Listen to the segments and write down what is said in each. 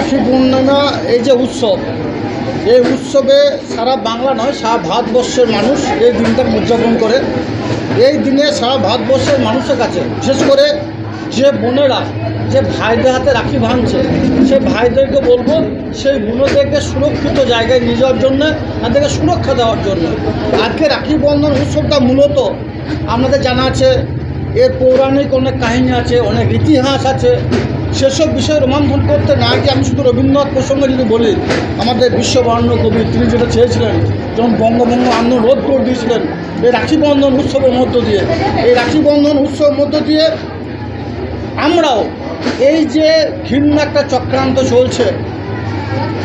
রাখি পূর্ণিমা এই যে উৎসব, এই উৎসবে সারা বাংলা নয় সারা ভারতবর্ষের মানুষ এই দিনটাকে উদযাপন করে। এই দিনে সারা ভারতবর্ষের মানুষের কাছে বিশেষ করে যে বোনেরা যে ভাইদের হাতে রাখি ভাঙছে, সেই ভাইদেরকে বলবো সেই বোনদেরকে সুরক্ষিত জায়গায় নিয়ে যাওয়ার জন্য, তাদেরকে সুরক্ষা দেওয়ার জন্য। আজকে রাখি বন্ধন উৎসবটা মূলত আপনাদের জানা আছে, এর পৌরাণিক অনেক কাহিনী আছে, অনেক ইতিহাস আছে। সেসব বিষয়ে রোমন্থন করতে না গিয়ে আমি শুধু রবীন্দ্রনাথ প্রসঙ্গে যদি বলি, আমাদের বিশ্ববরেণ্য কবি তিনি যেটা চেয়েছিলেন, যেমন বঙ্গভঙ্গ আন্দোলন রোধ করে দিয়েছিলেন এই রাখি বন্ধন উৎসবের মধ্য দিয়ে। এই রাখি বন্ধন উৎসবের মধ্য দিয়ে আমরাও এই যে ঘৃণ্য একটা চক্রান্ত চলছে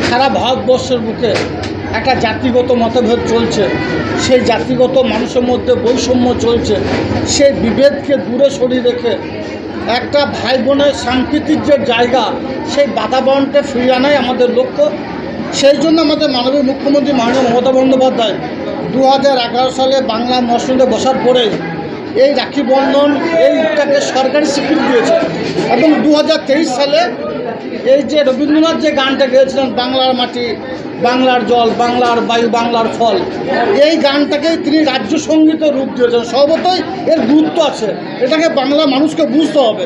সারা ভারতবর্ষের বুকে, একটা জাতিগত মতভেদ চলছে, সেই জাতিগত মানুষের মধ্যে বৈষম্য চলছে, সেই বিভেদকে দূরে সরিয়ে রেখে একটা ভাই বোনের সাম্প্রীতির যে জায়গা, সেই বাতাবরণকে ফিরিয়ে আনাই আমাদের লক্ষ্য। সেই জন্য আমাদের মাননীয় মুখ্যমন্ত্রী মাননীয় মমতা বন্দ্যোপাধ্যায় 2011 সালে বাংলা মসজিদে বসার পরেই এই রাখি বন্ধন এইটাকে সরকারি স্বীকৃতি দিয়েছে। এবং 2023 সালে এই যে রবীন্দ্রনাথ যে গানটা গেয়েছিলেন, বাংলার মাটি, বাংলার জল, বাংলার বায়ু, বাংলার ফল, এই গানটাকে তিনি রাজ্য সঙ্গীতে রূপ দিয়েছেন। স্বভাবতই এর গুরুত্ব আছে, এটাকে বাংলা মানুষকে বুঝতে হবে।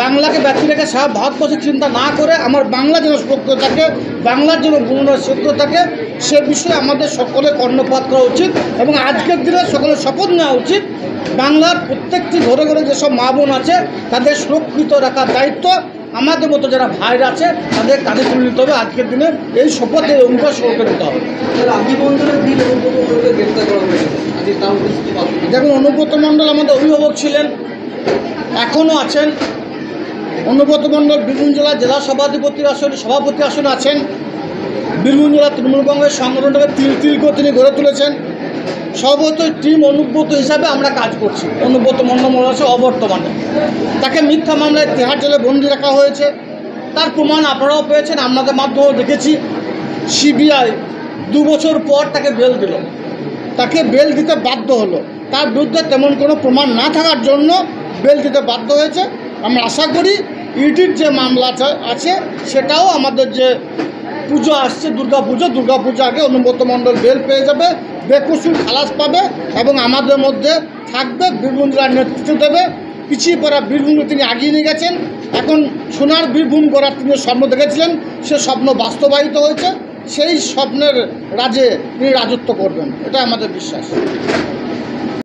বাংলাকে ব্যক্তি রেখে সারা ভারতবর্ষের চিন্তা না করে আমার বাংলা যেন সুরক্ষিত থাকে, বাংলার যেন গুণরা সুরক্ষিত থাকে, সে বিষয়ে আমাদের সকলের কর্ণপাত করা উচিত। এবং আজকের দিনে সকলের শপথ নেওয়া উচিত, বাংলার প্রত্যেকটি ঘরে ঘরে যেসব মা বোন আছে তাদের সুরক্ষিত রাখার দায়িত্ব আমাদের মতো যারা ভাইরা আছে তাদের কাঁধে তুলে নিতে হবে। আজকের দিনে এই শপথের অঙ্গীকার স্বরূপ নিতে হবে। দেখুন, অনুব্রত মণ্ডল আমাদের অভিভাবক ছিলেন, এখনও আছেন। অনুব্রত মণ্ডল বীরভূম জেলা জেলা সভাপতি আসনে আছেন। বীরভূম জেলা তৃণমূল কংগ্রেস সংগঠনটাকে তিল তিল করে তিনি গড়ে তুলেছেন। সর্বতই টিম অনুব্রত হিসাবে আমরা কাজ করছি। অনুব্রত মণ্ডল আছে অবর্তমানে, তাকে মিথ্যা মামলায় তিহার জেলে বন্দি রাখা হয়েছে। তার প্রমাণ আপনারাও পেয়েছেন, আপনাদের মাধ্যমেও দেখেছি। সিবিআই 2 বছর পর তাকে বেল দিল, তাকে বেল দিতে বাধ্য হলো। তার বিরুদ্ধে তেমন কোনো প্রমাণ না থাকার জন্য বেল দিতে বাধ্য হয়েছে। আমরা আশা করি ইডির যে মামলা আছে সেটাও আমাদের যে পুজো আসছে দুর্গাপুজো আগে অনুব্রত মণ্ডল বেল পেয়ে যাবে, বেকসুর খালাস পাবে এবং আমাদের মধ্যে থাকবে। বীরভূম জেলার নেতৃত্ব দেবে। পিছিয়ে পড়া বীরভূমকে তিনি আগিয়ে নিয়ে গেছেন। এখন সোনার বীরভূম গড়ার তিনি স্বপ্ন দেখেছিলেন, সে স্বপ্ন বাস্তবায়িত হয়েছে। সেই স্বপ্নের রাজে তিনি রাজত্ব করবেন, এটা আমাদের বিশ্বাস।